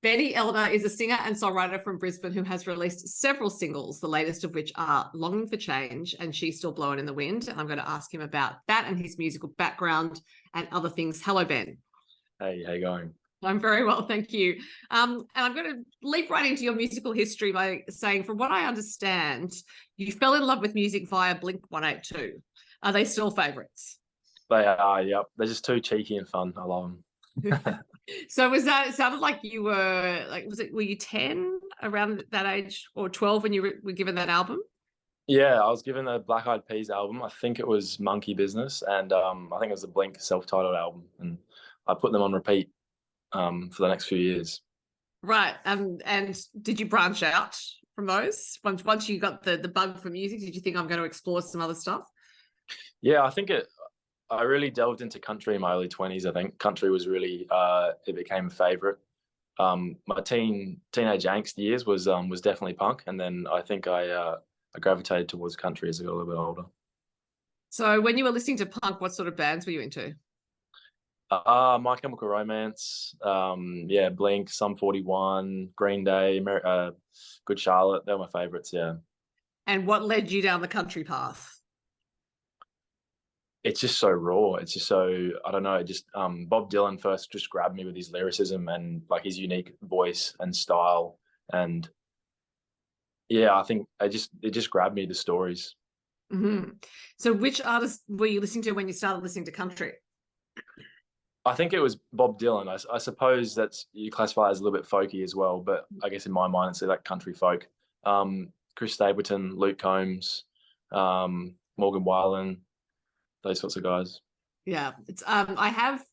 Benny Elder is a singer and songwriter from Brisbane who has released several singles, the latest of which are Longing for Change and She's Still Blowin' in the Wind. And I'm going to ask him about that and his musical background and other things. Hello, Ben. Hey, how you going? I'm very well, thank you. And I'm going to leap right into your musical history by saying, from what I understand, you fell in love with music via Blink-182. Are they still favourites? They are, yep. They're just too cheeky and fun. I love them. So was that, it sounded like you were like, were you 10 around that age, or 12 when you were given that album? Yeah, I was given the Black Eyed Peas album. I think it was Monkey Business, and I think it was the Blink self-titled album, and I put them on repeat for the next few years. Right. And did you branch out from those once you got the bug for music? Did you think, I'm going to explore some other stuff? Yeah, I really delved into country in my early 20s. I think country was really it became a favorite. My teenage angst years was definitely punk, and then I think I gravitated towards country as I got a little bit older. So when you were listening to punk, what sort of bands were you into? My Chemical Romance, yeah, Blink, Sum 41, Green Day, Good Charlotte. They're my favorites. Yeah. And what led you down the country path? It's just so raw. It's just so, I don't know. It just Bob Dylan first just grabbed me with his lyricism and like his unique voice and style, and yeah, I think it just grabbed me, the stories. Mm-hmm. So which artists were you listening to when you started listening to country? I think it was Bob Dylan. I suppose that's, you classify as a little bit folky as well, but I guess in my mind it's like country folk. Chris Stapleton, Luke Combs, Morgan Wallen, those sorts of guys. Yeah, it's I have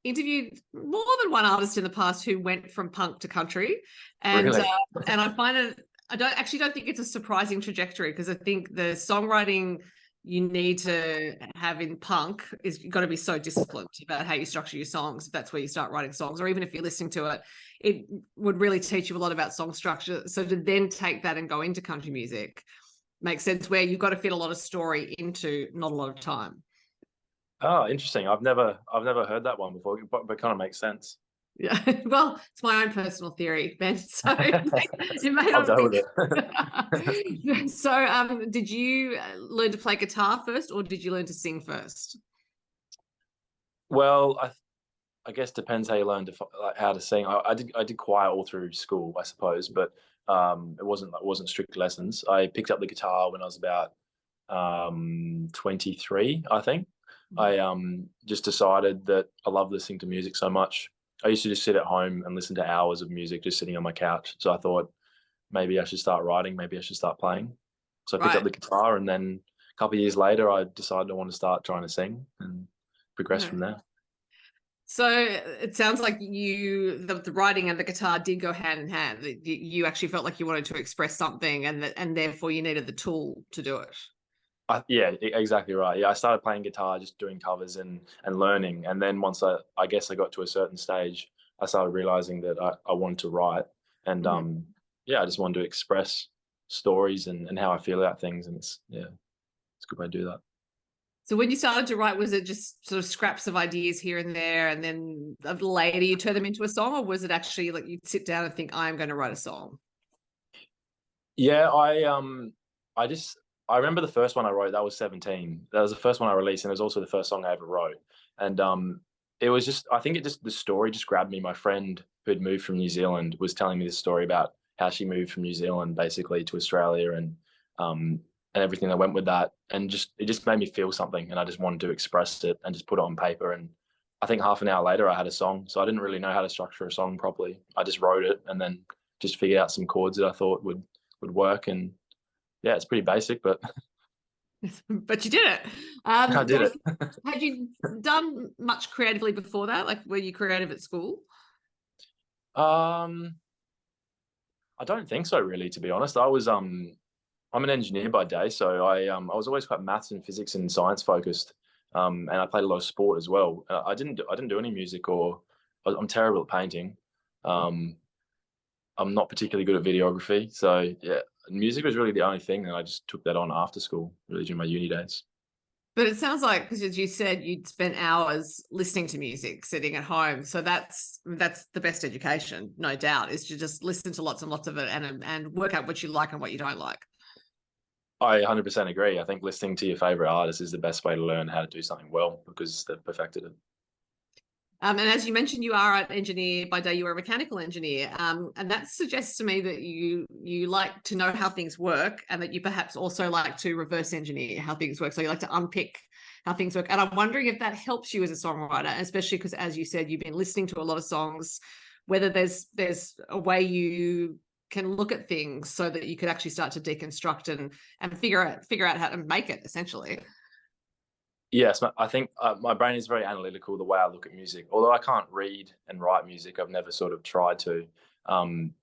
interviewed more than one artist in the past who went from punk to country, and Really? and I find it, I don't think it's a surprising trajectory, because I think the songwriting you need to have in punk is, you've got to be so disciplined about how you structure your songs. If that's where you start writing songs, or even if you're listening to it, it would really teach you a lot about song structure. So to then take that and go into country music makes sense, where you've got to fit a lot of story into not a lot of time. Oh, interesting. I've never heard that one before, but kind of makes sense. Yeah, well, it's my own personal theory, Ben. So it may I'll not go be. with it. So, did you learn to play guitar first, or did you learn to sing first? Well, I guess depends how you learn to like how to sing. I did choir all through school, I suppose, but it wasn't strict lessons. I picked up the guitar when I was about 23, I think. I just decided that I love listening to music so much. I used to just sit at home and listen to hours of music just sitting on my couch. So I thought maybe I should start writing, maybe I should start playing. So I picked up the guitar, and then a couple of years later, I decided I want to start trying to sing and progress from there. So it sounds like the writing and the guitar did go hand in hand. You actually felt like you wanted to express something, and therefore you needed the tool to do it. Yeah, exactly right. Yeah, I started playing guitar, just doing covers and learning. And then once I guess I got to a certain stage, I started realizing that I wanted to write. And yeah, I just wanted to express stories and how I feel about things. And it's a good way to do that. So when you started to write, was it just sort of scraps of ideas here and there, and then later you turn them into a song, or was it actually like you'd sit down and think, I'm going to write a song? Yeah, I remember the first one I wrote, that was 17. That was the first one I released, and it was also the first song I ever wrote. And it was just, I think the story just grabbed me. My friend who had moved from New Zealand was telling me this story about how she moved from New Zealand basically to Australia, and everything that went with that. And it just made me feel something, and I just wanted to express it and just put it on paper. And I think half an hour later I had a song. So I didn't really know how to structure a song properly. I just wrote it and then just figured out some chords that I thought would work. And yeah, it's pretty basic, but but you did it. I did it. Had you done much creatively before that? Like, were you creative at school? I don't think so, really, to be honest. I'm an engineer by day, so I was always quite maths and physics and science focused, and I played a lot of sport as well. I didn't do any music, or I'm terrible at painting. I'm not particularly good at videography, so yeah, music was really the only thing, and I just took that on after school, really, during my uni days. But it sounds like, because as you said, you'd spent hours listening to music, sitting at home. So that's the best education, no doubt, is to just listen to lots and lots of it and work out what you like and what you don't like. I 100% agree. I think listening to your favorite artist is the best way to learn how to do something well because they've perfected it. And as you mentioned, you are an engineer by day. You are a mechanical engineer, and that suggests to me that you like to know how things work, and that you perhaps also like to reverse engineer how things work. So you like to unpick how things work. And I'm wondering if that helps you as a songwriter, especially because, as you said, you've been listening to a lot of songs. Whether there's a way you can look at things so that you could actually start to deconstruct and figure out how to make it, essentially. Yes, I think my brain is very analytical the way I look at music. Although I can't read and write music, I've never sort of tried to. Um,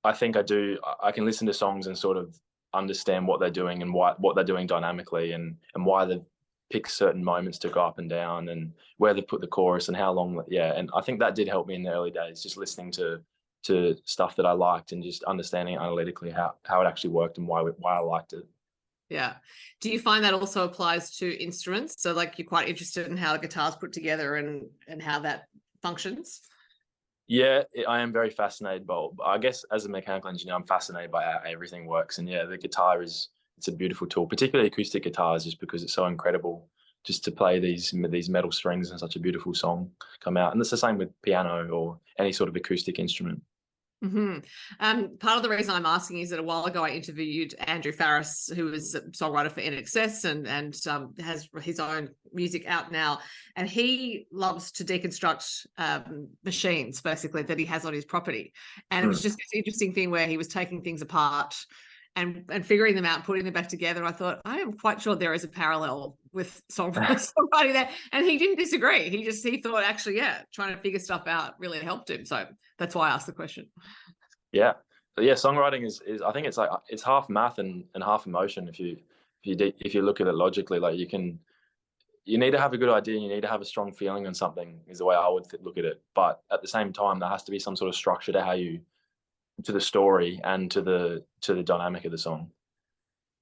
I think I do. I can listen to songs and sort of understand what they're doing and what they're doing dynamically and why they pick certain moments to go up and down and where they put the chorus and how long. Yeah, and I think that did help me in the early days, just listening to stuff that I liked and just understanding analytically how it actually worked and why I liked it. Yeah. Do you find that also applies to instruments? So like you're quite interested in how the guitar's put together and how that functions? Yeah, I am very fascinated by, I guess as a mechanical engineer, I'm fascinated by how everything works. And yeah, the guitar it's a beautiful tool, particularly acoustic guitars, just because it's so incredible just to play these metal strings and such a beautiful song come out. And it's the same with piano or any sort of acoustic instrument. Mm-hmm. Part of the reason I'm asking is that a while ago I interviewed Andrew Farris, who is a songwriter for NXS and has his own music out now, and he loves to deconstruct machines basically that he has on his property. And it was just this interesting thing where he was taking things apart and figuring them out, putting them back together. I thought, I am quite sure there is a parallel with songwriting there. And he didn't disagree. He thought, actually, yeah, trying to figure stuff out really helped him. So that's why I asked the question. Yeah. But yeah, songwriting is I think it's like it's half math and half emotion if you look at it logically. Like you need to have a good idea and you need to have a strong feeling on something is the way I would look at it. But at the same time, there has to be some sort of structure to the story and to the dynamic of the song.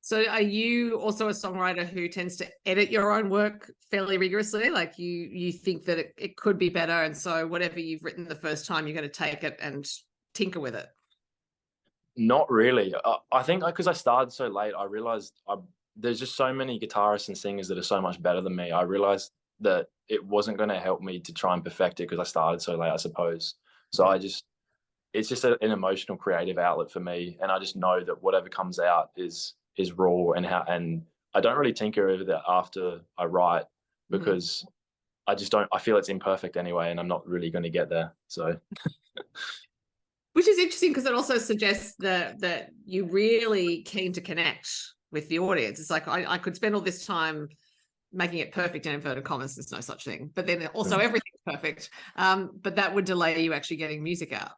So are you also a songwriter who tends to edit your own work fairly rigorously? Like you think that it could be better, and so whatever you've written the first time, you're going to take it and tinker with it? Not really. I think because I started so late, I realized there's just so many guitarists and singers that are so much better than me. I realized that it wasn't going to help me to try and perfect it because I started so late, I suppose. So it's just an emotional creative outlet for me. And I just know that whatever comes out is raw and I don't really tinker over that after I write because I feel it's imperfect anyway, and I'm not really going to get there. So which is interesting because it also suggests that you're really keen to connect with the audience. It's like I could spend all this time making it perfect in inverted commas. There's no such thing. But then also everything's perfect. But that would delay you actually getting music out.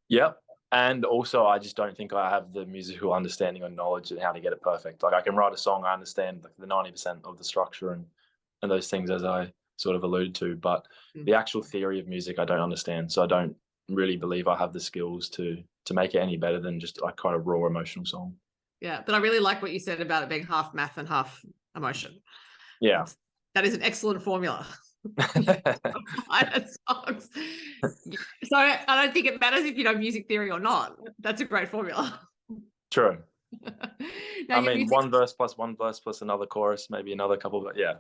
Yep. And also, I just don't think I have the musical understanding or knowledge of how to get it perfect. Like I can write a song, I understand like the 90% of the structure and those things as I sort of alluded to, but the actual theory of music I don't understand. So I don't really believe I have the skills to make it any better than just like kind of raw emotional song. Yeah, but I really like what you said about it being half math and half emotion. Yeah. That is an excellent formula. Songs. So I don't think it matters if you know music theory or not. That's a great formula. True. Now, I mean, one verse plus another chorus, maybe another couple, but yeah,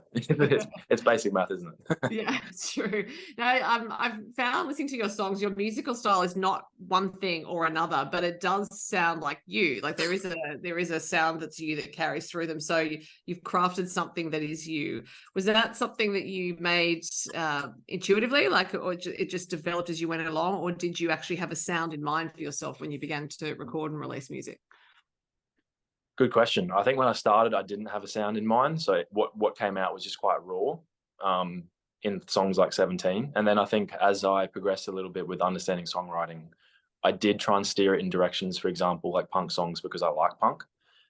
it's basic math, isn't it? Yeah, it's true. Now, I've found listening to your songs, your musical style is not one thing or another, but it does sound like you. Like there is a sound that's you that carries through them. So you've crafted something that is you. Was that something that you made intuitively, like, or it just developed as you went along, or did you actually have a sound in mind for yourself when you began to record and release music? Good question. I think when I started, I didn't have a sound in mind. So what came out was just quite raw in songs like 17. And then I think as I progressed a little bit with understanding songwriting, I did try and steer it in directions, for example, like punk songs because I like punk.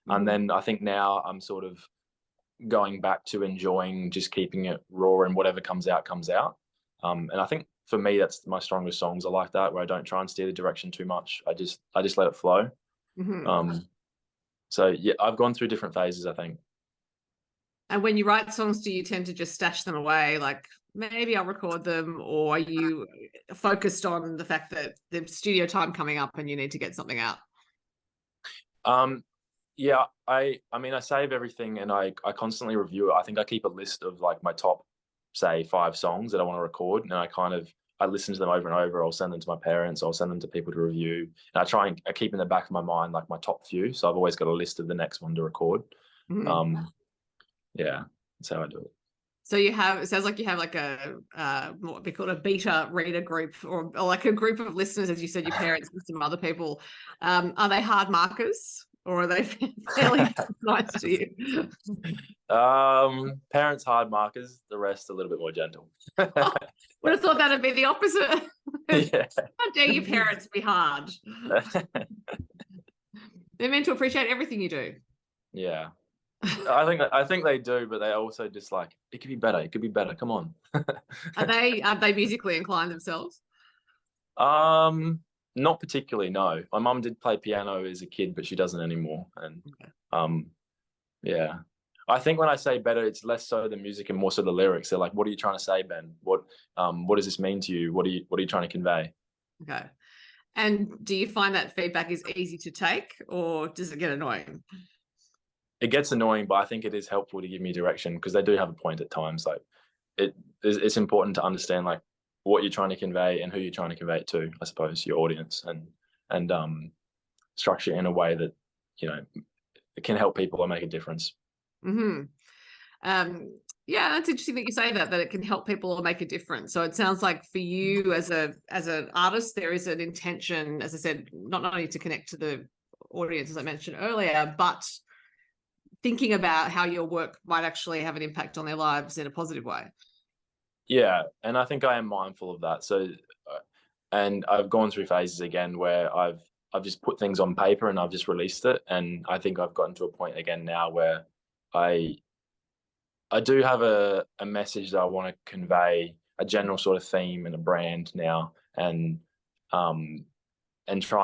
And then I think now I'm sort of going back to enjoying just keeping it raw and whatever comes out, comes out. And I think for me, that's my strongest songs. I like that where I don't try and steer the direction too much. I just let it flow. So yeah, I've gone through different phases, I think. And when you write songs, do you tend to just stash them away? Like maybe I'll record them, or are you focused on the fact that the studio time coming up and you need to get something out? Yeah, I mean, I save everything and I constantly review it. I think I keep a list of like my top, say, 5 songs that I want to record, and I listen to them over and over. I'll send them to my parents. I'll send them to people to review, and I keep in the back of my mind like my top few. So I've always got a list of the next one to record. Mm. Yeah, that's how I do it. So it sounds like you have like what would be called a beta reader group, or like a group of listeners, as you said, your parents and some other people. Are they hard markers, or are they fairly nice to you? Parents hard markers, the rest a little bit more gentle. Oh, would have thought that'd be the opposite. Yeah. How dare your parents be hard? They're meant to appreciate everything you do. Yeah. I think they do, but they also just like, it could be better. It could be better. Come on. Are they musically inclined themselves? Not particularly, no. My mum did play piano as a kid, but she doesn't anymore. And yeah. I think when I say better, it's less so the music and more so the lyrics. They're like, what are you trying to say, Ben? What does this mean to you? What are you trying to convey? Okay. And do you find that feedback is easy to take, or does it get annoying? It gets annoying, but I think it is helpful to give me direction, because they do have a point at times. Like it's important to understand like what you're trying to convey and who you're trying to convey it to, I suppose, your audience, and structure in a way that, you know, it can help people or make a difference. Mm-hmm. Yeah, that's interesting that you say that it can help people or make a difference. So it sounds like for you as an artist, there is an intention, as I said, not only to connect to the audience, as I mentioned earlier, but thinking about how your work might actually have an impact on their lives in a positive way. Yeah, and I think I am mindful of that. So, and I've gone through phases again where I've just put things on paper and I've just released it, and I think I've gotten to a point again now where I do have a message that I want to convey, a general sort of theme and a brand now, and trying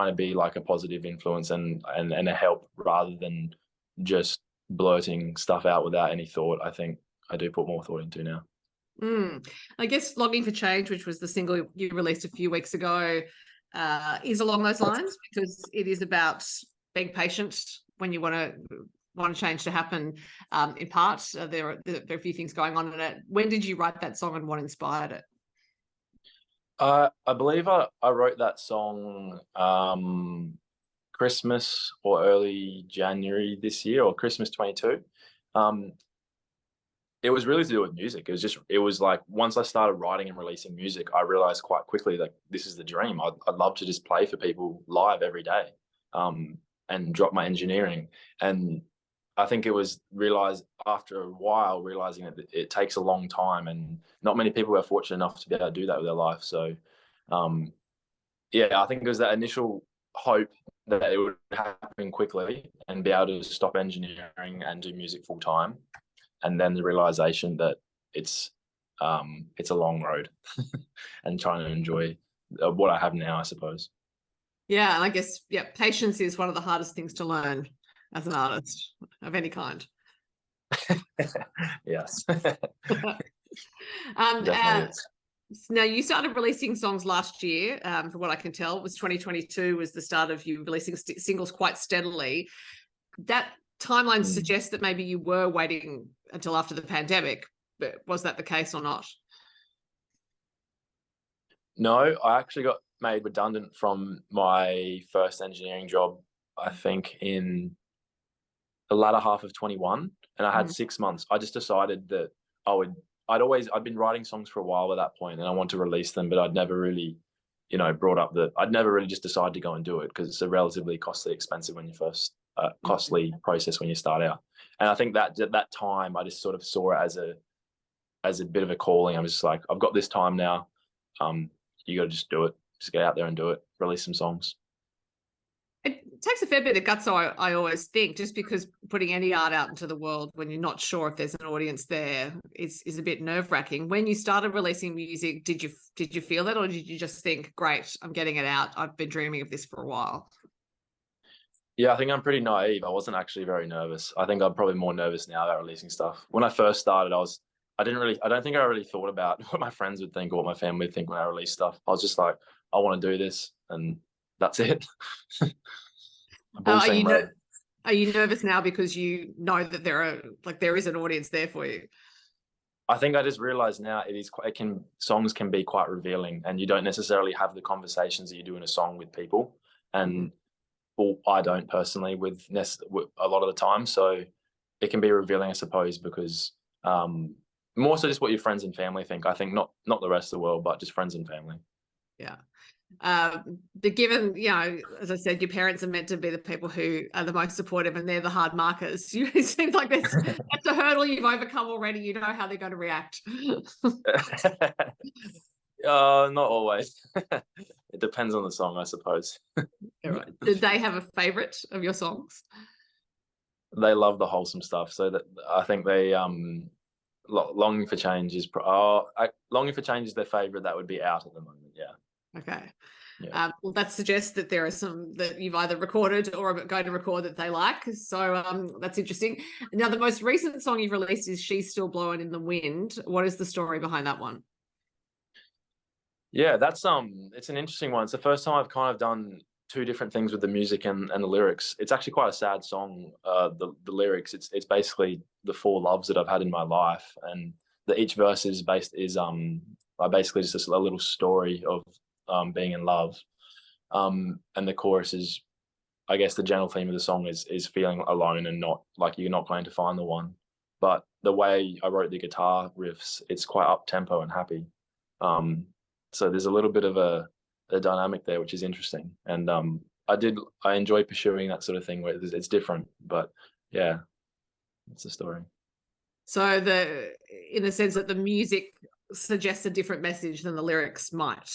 to be like a positive influence and a help rather than just blurting stuff out without any thought. I think I do put more thought into now. I guess Longing for Change, which was the single you released a few weeks ago, is along those lines, because it is about being patient when you want change to happen. In part, there are a few things going on in it. When did you write that song, and what inspired it? I believe I wrote that song Christmas or early January this year, or Christmas 22. It was really to do with music. It was like, once I started writing and releasing music, I realized quite quickly that this is the dream. I'd love to just play for people live every day, and drop my engineering. And I think it was realized after a while, realizing that it takes a long time, and not many people are fortunate enough to be able to do that with their life. So, yeah, I think it was that initial hope that it would happen quickly and be able to stop engineering and do music full time, and then the realization that it's a long road, and trying to enjoy what I have now, I suppose. Yeah, and I guess patience is one of the hardest things to learn as an artist of any kind. Yes. Definitely is. Now, you started releasing songs last year. From what I can tell, it was 2022 was the start of you releasing singles quite steadily. That timeline suggests that maybe you were waiting until after the pandemic, but was that the case or not? No, I actually got made redundant from my first engineering job, I think in the latter half of 21, and I had 6 months. I just decided that I'd been writing songs for a while at that point, and I want to release them, but I'd never really, I'd never really just decided to go and do it, because it's a relatively expensive when you first, costly process when you start out. And I think that at that time, I just sort of saw it as a bit of a calling. I'm just like, I've got this time now. You got to just do it. Just get out there and do it. Release some songs. It takes a fair bit of guts, so I always think, just because putting any art out into the world when you're not sure if there's an audience there is a bit nerve-wracking. When you started releasing music, did you feel that, or did you just think, great, I'm getting it out, I've been dreaming of this for a while? Yeah, I think I'm pretty naive. I wasn't actually very nervous. I think I'm probably more nervous now about releasing stuff. When I first started, I don't think I really thought about what my friends would think or what my family would think when I released stuff. I was just like, I want to do this, and that's it. Ball Are seam you red. are you nervous now because you know that there is an audience there for you? I think I just realized now songs can be quite revealing, and you don't necessarily have the conversations that you do in a song with people. Mhm. And well, I don't personally with a lot of the time. So it can be revealing, I suppose, because more so just what your friends and family think. I think not the rest of the world, but just friends and family. Yeah. The given, as I said, your parents are meant to be the people who are the most supportive, and they're the hard markers. It seems like that's a hurdle you've overcome already. You know how they're going to react. Not always. It depends on the song, I suppose. All right. Did they have a favorite of your songs? They love the wholesome stuff, so that I think they Longing for Change is Longing for Change is their favorite. That would be out at the moment. Yeah. Okay. Yeah. Well, that suggests that there are some that you've either recorded or are going to record that they like. So that's interesting. Now, the most recent song you've released is She's Still Blowing in the Wind. What is the story behind that one? Yeah, that's it's an interesting one. It's the first time I've kind of done two different things with the music and the lyrics. It's actually quite a sad song. The lyrics, it's basically the four loves that I've had in my life, and each verse is basically just a little story of being in love. And the chorus is, I guess, the general theme of the song is feeling alone and not like you're not going to find the one. But the way I wrote the guitar riffs, it's quite up tempo and happy. Um, so there's a little bit of a dynamic there, which is interesting. And I enjoy pursuing that sort of thing where it's different. But yeah, that's the story. So in the sense that the music suggests a different message than the lyrics might.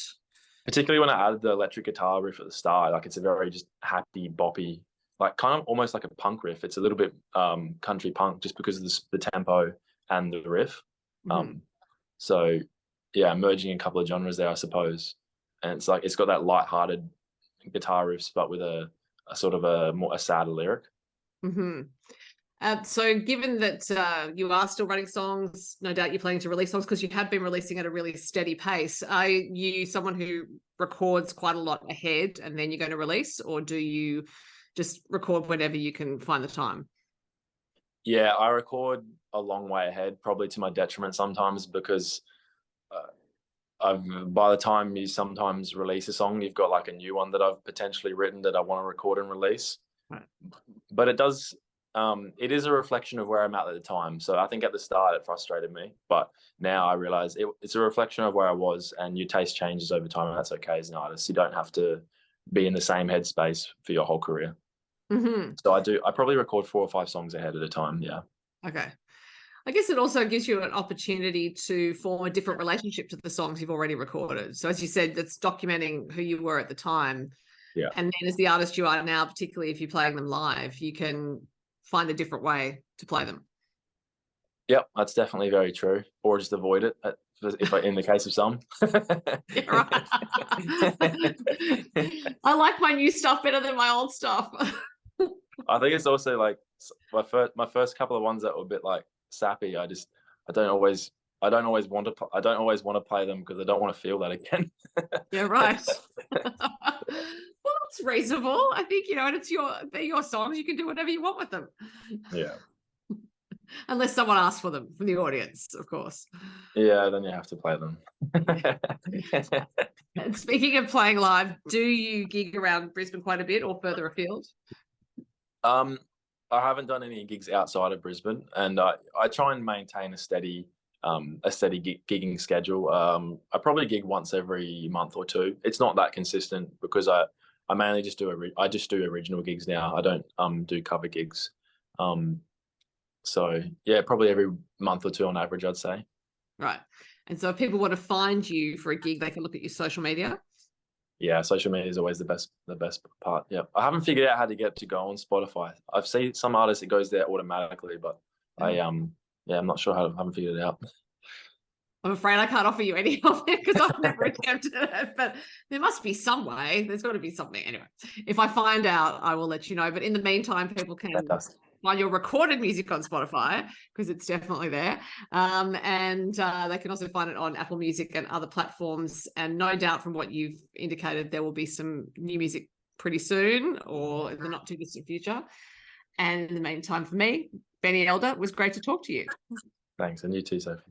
Particularly when I added the electric guitar riff at the start, like it's a very just happy, boppy, like kind of almost like a punk riff. It's a little bit country punk just because of the tempo and the riff. Mm-hmm. So yeah, merging a couple of genres there, I suppose. And it's got that light-hearted guitar riffs, but with a sort of a sadder lyric. Mm-hmm. So given that you are still writing songs, no doubt you're planning to release songs because you have been releasing at a really steady pace. Are you someone who records quite a lot ahead and then you're going to release, or do you just record whenever you can find the time? Yeah, I record a long way ahead, probably to my detriment sometimes, because by the time you sometimes release a song, you've got like a new one that I've potentially written that I want to record and release. Right. But it is a reflection of where I'm at the time. So I think at the start it frustrated me, but now I realize it's a reflection of where I was, and your taste changes over time, and that's okay as an artist. You don't have to be in the same headspace for your whole career. Mm-hmm. So I probably record 4 or 5 songs ahead at a time. Yeah. Okay. I guess it also gives you an opportunity to form a different relationship to the songs you've already recorded. So as you said, that's documenting who you were at the time. Yeah. And then as the artist you are now, particularly if you're playing them live, you can find a different way to play them. Yep, that's definitely very true. Or just avoid it in the case of some. Yeah, right. I like my new stuff better than my old stuff. I think it's also like my first couple of ones that were a bit like sappy. I don't always want to play them because I don't want to feel that again. Yeah, right. Well, that's reasonable. I think, and they're your songs. You can do whatever you want with them. Yeah. Unless someone asks for them from the audience, of course. Yeah, then you have to play them. And speaking of playing live, do you gig around Brisbane quite a bit or further afield? I haven't done any gigs outside of Brisbane, and I try and maintain a steady gigging schedule. I probably gig once every month or two. It's not that consistent because I mainly just do original gigs now. I don't do cover gigs. So yeah, probably every month or two on average, I'd say. Right. And so if people want to find you for a gig, they can look at your social media. Yeah, social media is always the best part. Yeah, I haven't figured out how to get to go on Spotify. I've seen some artists it goes there automatically, but yeah, I'm not sure how. I haven't figured it out. I'm afraid I can't offer you any of it because I've never attempted it, but there must be some way. There's got to be something. Anyway, if I find out, I will let you know. But in the meantime, people can find your recorded music on Spotify because it's definitely there. And they can also find it on Apple Music and other platforms. And no doubt from what you've indicated, there will be some new music pretty soon or in the not too distant future. And in the meantime, for me, Benny Elder, it was great to talk to you. Thanks. And you too, Sophie.